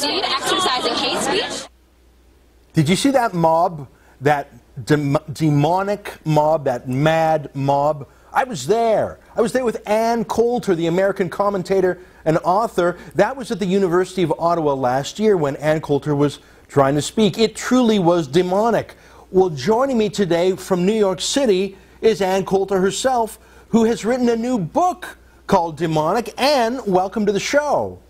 indeed exercising hate speech. Did you see that mob, that demonic mob, that mad mob? I was there. I was there with Ann Coulter, the American commentator and author. That was at the University of Ottawa last year when Ann Coulter was trying to speak. It truly was demonic. Well, joining me today from New York City is Ann Coulter herself, who has written a new book called Demonic. Ann, welcome to the show.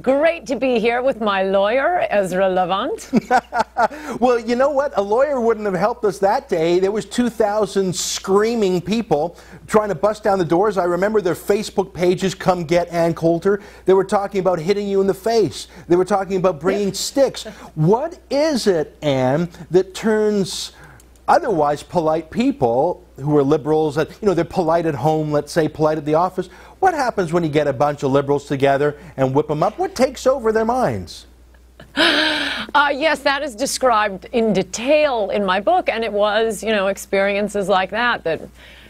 Great to be here with my lawyer, Ezra Levant. Well, you know what? A lawyer wouldn't have helped us that day. There was 2,000 screaming people trying to bust down the doors. I remember their Facebook pages, Come Get Ann Coulter. They were talking about hitting you in the face. They were talking about bringing sticks. What is it, Ann, that turns otherwise polite people who are liberals, that, you know, they're polite at home, let's say, polite at the office? What happens when you get a bunch of liberals together and whip them up? What takes over their minds? Yes, that is described in detail in my book, and it was, you know, experiences like that that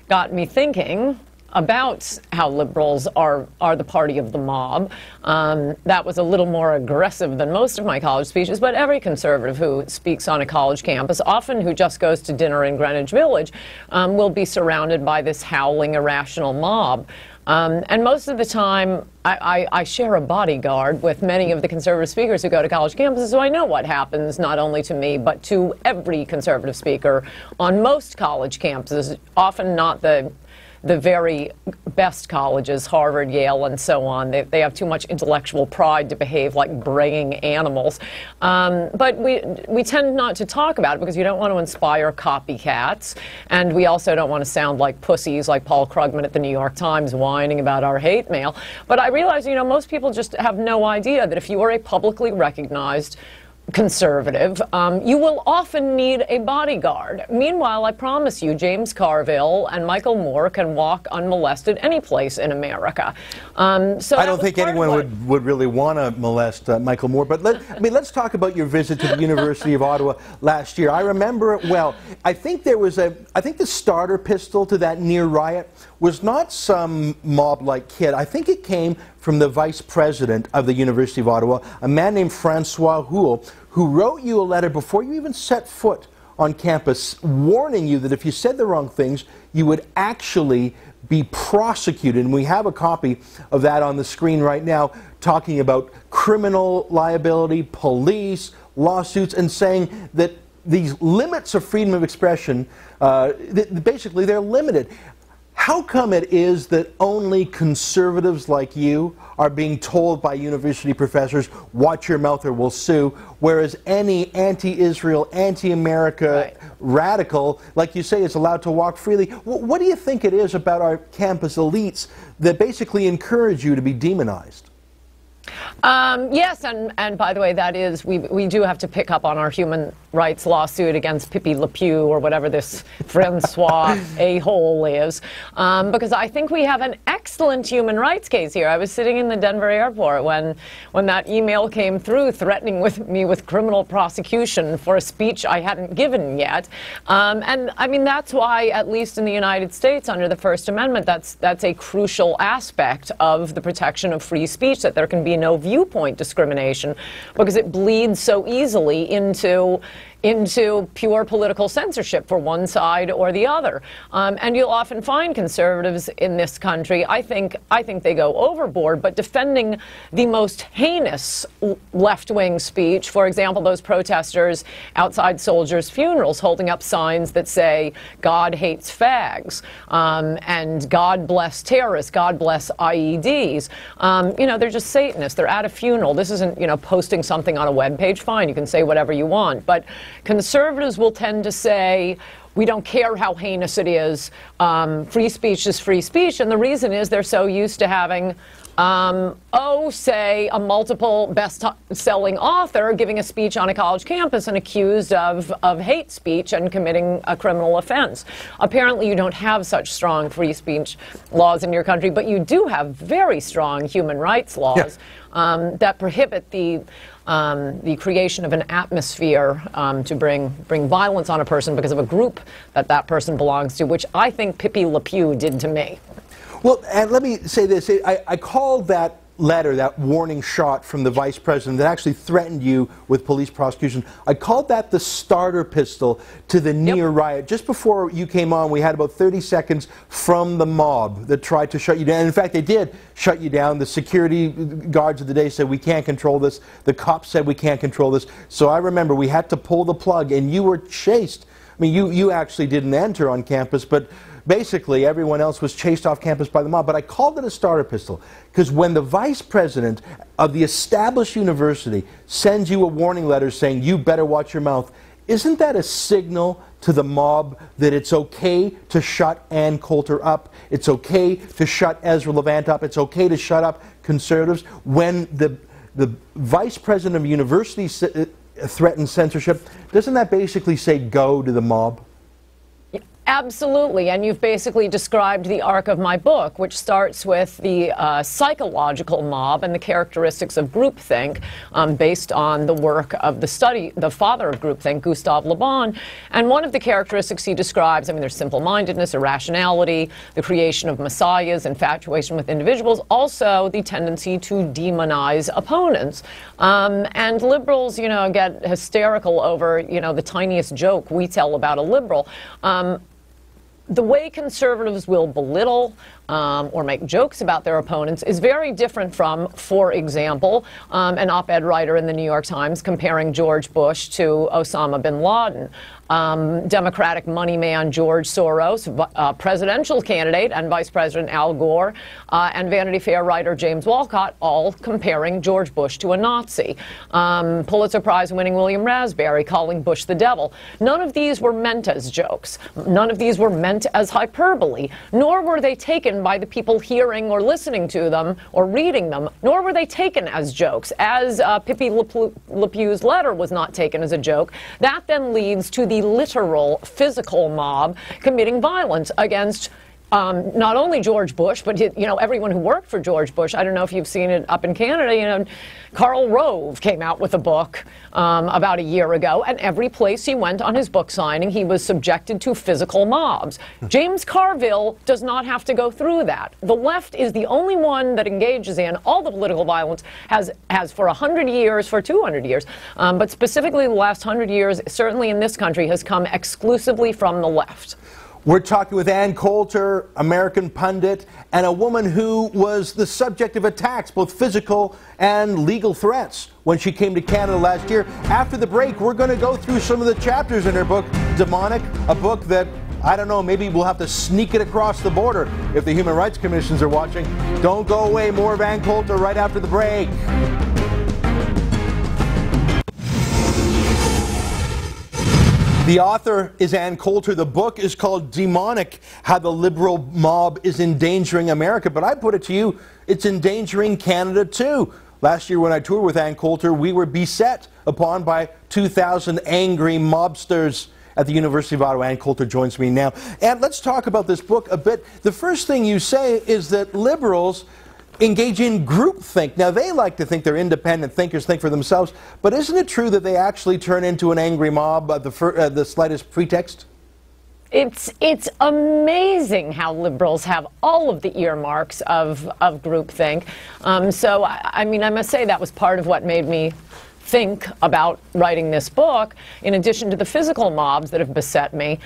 got me thinking about how liberals are the party of the mob. That was a little more aggressive than most of my college speeches, but every conservative who speaks on a college campus, often who just goes to dinner in Greenwich Village, will be surrounded by this howling, irrational mob. And most of the time, I share a bodyguard with many of the conservative speakers who go to college campuses, so I know what happens not only to me, but to every conservative speaker on most college campuses, often not the very best colleges, Harvard, Yale, and so on. They have too much intellectual pride to behave like braying animals. But we tend not to talk about it because you don't want to inspire copycats, and we also don't want to sound like pussies like Paul Krugman at the New York Times whining about our hate mail. But I realize, you know, most people just have no idea that if you are a publicly recognized conservative, you will often need a bodyguard. Meanwhile, I promise you, James Carville and Michael Moore can walk unmolested any place in America. So I don't think anyone would really want to molest Michael Moore. But let's talk about your visit to the University of Ottawa last year. I remember it well. I think the starter pistol to that near riot was not some mob-like kid. I think it came from the vice president of the University of Ottawa, a man named Francois Houle, who wrote you a letter before you even set foot on campus, warning you that if you said the wrong things, you would actually be prosecuted. And we have a copy of that on the screen right now, talking about criminal liability, police, lawsuits, and saying that these limits of freedom of expression, basically they're limited. How come it is that only conservatives like you are being told by university professors, watch your mouth or we'll sue, whereas any anti-Israel, anti-America radical, like you say, is allowed to walk freely? What do you think it is about our campus elites that basically encourage you to be demonized? Yes, and by the way, that is, we do have to pick up on our human rights lawsuit against Pippi Le Pew or whatever this Francois a-hole is, because I think we have an excellent human rights case here. I was sitting in the Denver airport when that email came through threatening me with criminal prosecution for a speech I hadn't given yet. And I mean, that's why, at least in the United States, under the First Amendment, that's a crucial aspect of the protection of free speech, that there can be no viewpoint discrimination, because it bleeds so easily into pure political censorship for one side or the other. And you'll often find conservatives in this country, I think they go overboard, but defending the most heinous left-wing speech, for example, those protesters outside soldiers' funerals holding up signs that say, God hates fags, and God bless terrorists, God bless IEDs. You know, they're just Satanists. They're at a funeral. This isn't, you know, posting something on a webpage. Fine, you can say whatever you want, but conservatives will tend to say, we don't care how heinous it is, free speech is free speech, and the reason is they're so used to having, say, a multiple best-selling author giving a speech on a college campus and accused of hate speech and committing a criminal offense. Apparently you don't have such strong free speech laws in your country, but you do have very strong human rights laws that prohibit the creation of an atmosphere to bring violence on a person because of a group that person belongs to, which I think Pippi Le Pew did to me. Well, and let me say this. I called that letter, that warning shot from the vice president that actually threatened you with police prosecution. I called that the starter pistol to the near riot. Just before you came on, we had about 30 seconds from the mob that tried to shut you down. And in fact, they did shut you down. The security guards of the day said, we can't control this. The cops said, we can't control this. So I remember we had to pull the plug, and you were chased. I mean, you actually didn't enter on campus, but basically everyone else was chased off campus by the mob. But I called it a starter pistol because when the vice president of the established university sends you a warning letter saying you better watch your mouth, isn't that a signal to the mob that it's okay to shut Ann Coulter up, it's okay to shut Ezra Levant up, it's okay to shut up conservatives? When the vice president of a university threatens censorship, doesn't that basically say go to the mob? Absolutely, and you've basically described the arc of my book, which starts with the psychological mob and the characteristics of groupthink, based on the work of the father of groupthink, Gustave Le Bon. And one of the characteristics he describes, I mean, there's simple-mindedness, irrationality, the creation of messiahs, infatuation with individuals, also the tendency to demonize opponents. And liberals, you know, get hysterical over, you know, the tiniest joke we tell about a liberal. The way conservatives will belittle or make jokes about their opponents is very different from, for example, an op-ed writer in the New York Times comparing George Bush to Osama bin Laden. Democratic money man George Soros, presidential candidate, and Vice President Al Gore, and Vanity Fair writer James Walcott, all comparing George Bush to a Nazi. Pulitzer Prize-winning William Raspberry calling Bush the devil. None of these were meant as jokes. None of these were meant as hyperbole, nor were they taken by the people hearing or listening to them or reading them, nor were they taken as jokes. As Pippi Le Pew's letter was not taken as a joke, that then leads to the literal physical mob committing violence against not only George Bush, but you know, everyone who worked for George Bush. I don't know if you've seen it up in Canada. You know, Karl Rove came out with a book about a year ago, and every place he went on his book signing, he was subjected to physical mobs. James Carville does not have to go through that. The left is the only one that engages in all the political violence, has for 100 years, for 200 years, but specifically the last 100 years, certainly in this country, has come exclusively from the left. We're talking with Ann Coulter, American pundit, and a woman who was the subject of attacks, both physical and legal threats, when she came to Canada last year. After the break, we're going to go through some of the chapters in her book, Demonic, a book that, I don't know, maybe we'll have to sneak it across the border if the Human Rights Commissions are watching. Don't go away. More of Ann Coulter right after the break. The author is Ann Coulter. The book is called Demonic, How the Liberal Mob is Endangering America. But I put it to you, it's endangering Canada too. Last year when I toured with Ann Coulter, we were beset upon by 2,000 angry mobsters at the University of Ottawa. Ann Coulter joins me now. And let's talk about this book a bit. The first thing you say is that liberals engage in groupthink. Now, they like to think they're independent thinkers, think for themselves, but isn't it true that they actually turn into an angry mob at the slightest pretext? It's amazing how liberals have all of the earmarks of groupthink. So, I mean, I must say that was part of what made me think about writing this book, in addition to the physical mobs that have beset me.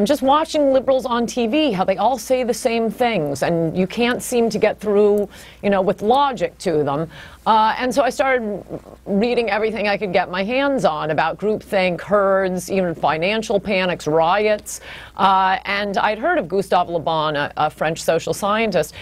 Just watching liberals on TV, how they all say the same things, and you can't seem to get through, you know, with logic to them. And so I started reading everything I could get my hands on about groupthink, herds, even financial panics, riots. And I'd heard of Gustave Le Bon, a French social scientist.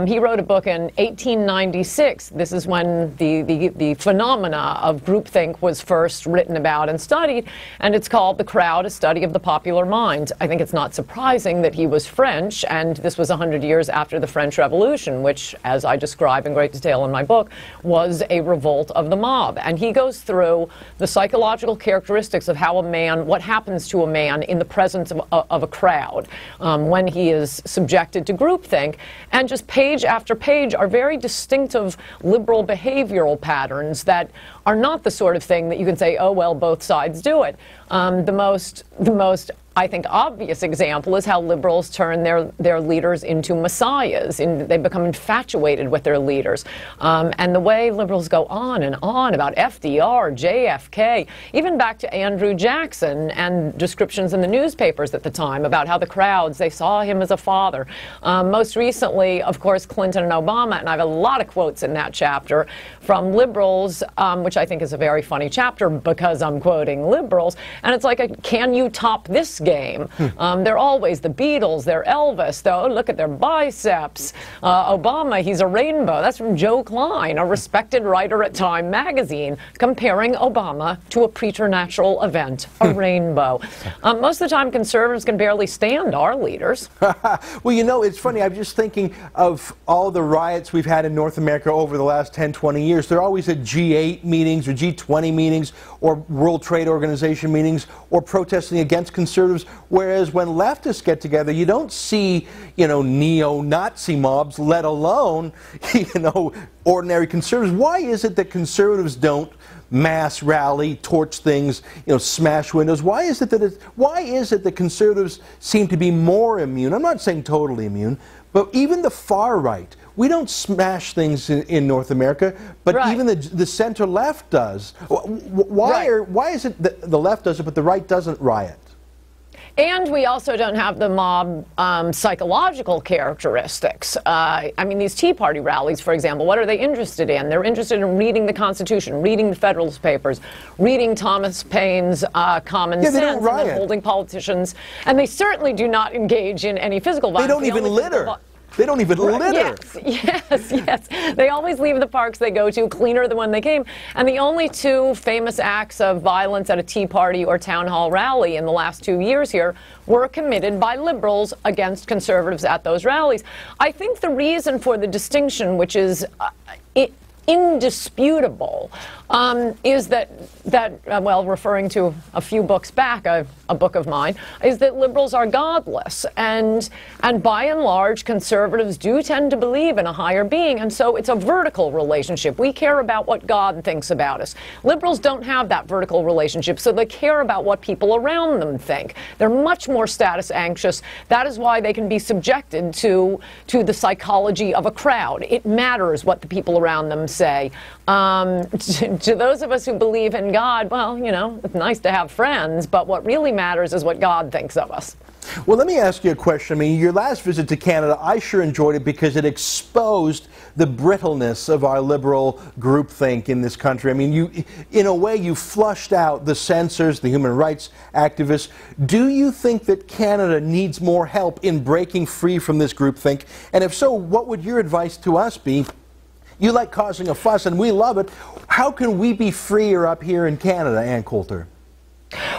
He wrote a book in 1896. This is when the phenomena of groupthink was first written about and studied, and it's called The Crowd, A Study of the Popular Mind. I think it's not surprising that he was French, and this was 100 years after the French Revolution, which, as I describe in great detail in my book, was a revolt of the mob. And he goes through the psychological characteristics of how a man, what happens to a man in the presence of a crowd when he is subjected to groupthink. And just page after page are very distinctive liberal behavioral patterns that are not the sort of thing that you can say, oh, well, both sides do it. The most I think, obvious example is how liberals turn their leaders into messiahs. They become infatuated with their leaders. And the way liberals go on and on about FDR, JFK, even back to Andrew Jackson and descriptions in the newspapers at the time about how the crowds, they saw him as a father. Most recently, of course, Clinton and Obama, and I have a lot of quotes in that chapter from liberals, which I think is a very funny chapter because I'm quoting liberals. And it's like, can you top this game? They're always the Beatles, they're Elvis, though. Look at their biceps. Obama, he's a rainbow. That's from Joe Klein, a respected writer at Time magazine, comparing Obama to a preternatural event, a rainbow. Most of the time, conservatives can barely stand our leaders. Well, you know, it's funny. I'm just thinking of all the riots we've had in North America over the last 10, 20 years. They're always at G8 meetings or G20 meetings or World Trade Organization meetings or protesting against conservatives. Whereas when leftists get together, you don't see, you know, neo-Nazi mobs, let alone, you know, ordinary conservatives. Why is it that conservatives don't mass rally, torch things, you know, smash windows? Why is it that conservatives seem to be more immune? I'm not saying totally immune, but even the far right, we don't smash things in North America, but right. Even the center left does. Why is it that the left does it, but the right doesn't riot? And we also don't have the mob psychological characteristics. I mean, these Tea Party rallies, for example, what are they interested in? They're interested in reading the Constitution, reading the Federalist Papers, reading Thomas Paine's Common Sense, and then holding politicians. And they certainly do not engage in any physical violence. They don't even litter. They don't even litter. Yes. They always leave the parks they go to cleaner than when they came. And the only two famous acts of violence at a Tea Party or town hall rally in the last 2 years here were committed by liberals against conservatives at those rallies. I think the reason for the distinction, which is indisputable, is that well, referring to a few books back, a book of mine, is that liberals are godless, and by and large conservatives do tend to believe in a higher being, and so it's a vertical relationship. We care about what God thinks about us. Liberals don't have that vertical relationship, so they care about what people around them think. They're much more status anxious. That is why they can be subjected to the psychology of a crowd. It matters what the people around them say. To those of us who believe in God, well, you know, it's nice to have friends, but what really matters is what God thinks of us. Well, let me ask you a question. I mean, your last visit to Canada, I sure enjoyed it because it exposed the brittleness of our liberal groupthink in this country. I mean, in a way, you flushed out the censors, the human rights activists. Do you think that Canada needs more help in breaking free from this groupthink? And if so, what would your advice to us be? You like causing a fuss, and we love it. How can we be freer up here in Canada, Ann Coulter?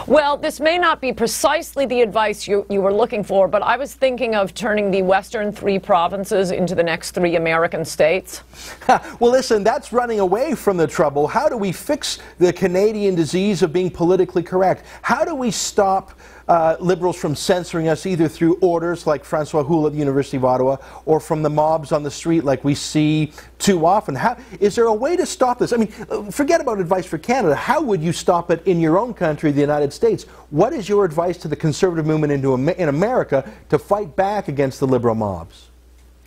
Well, this may not be precisely the advice you were looking for, but I was thinking of turning the western 3 provinces into the next 3 American states. Well, listen, that's running away from the trouble. How do we fix the Canadian disease of being politically correct? How do we stop liberals from censoring us either through orders like Francois Houle at the University of Ottawa or from the mobs on the street like we see too often? Is there a way to stop this? I mean, forget about advice for Canada. How would you stop it in your own country, the United States? What is your advice to the conservative movement in America to fight back against the liberal mobs?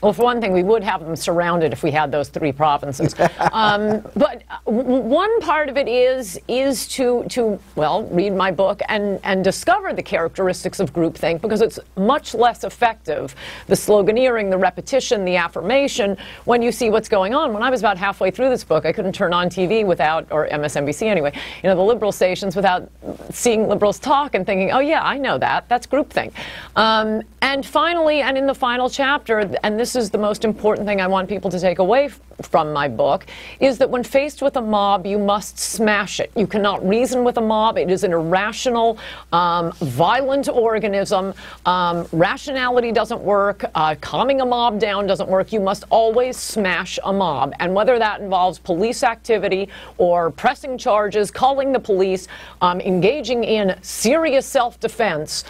Well, for one thing, we would have them surrounded if we had those 3 provinces. But one part of it is to well, read my book and discover the characteristics of groupthink, because it's much less effective, the sloganeering, the repetition, the affirmation, when you see what's going on. When I was about halfway through this book, I couldn't turn on TV without, or MSNBC anyway, you know, the liberal stations, without seeing liberals talk and thinking, oh yeah, I know that. That's groupthink. And finally, and in the final chapter, and this is the most important thing I want people to take away from my book, is that when faced with a mob, you must smash it. You cannot reason with a mob. It is an irrational, violent organism. Rationality doesn't work. Calming a mob down doesn't work. You must always smash a mob. And whether that involves police activity or pressing charges, calling the police, engaging in serious self-defense,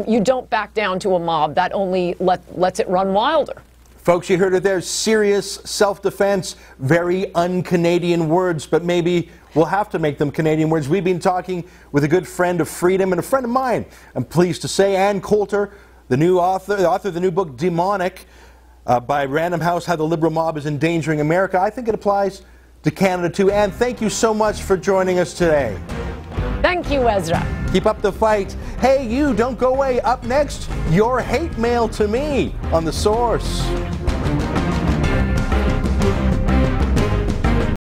you don't back down to a mob. That only lets it run wilder. Folks, you heard it there. Serious self-defense, very un-Canadian words, but maybe we'll have to make them Canadian words. We've been talking with a good friend of freedom and a friend of mine, I'm pleased to say, Ann Coulter, the author of the new book, Demonic, by Random House, How the Liberal Mob is Endangering America. I think it applies to Canada, too. Ann, thank you so much for joining us today. Thank you, Ezra. Keep up the fight. Hey, you, don't go away. Up next, your hate mail to me on The Source.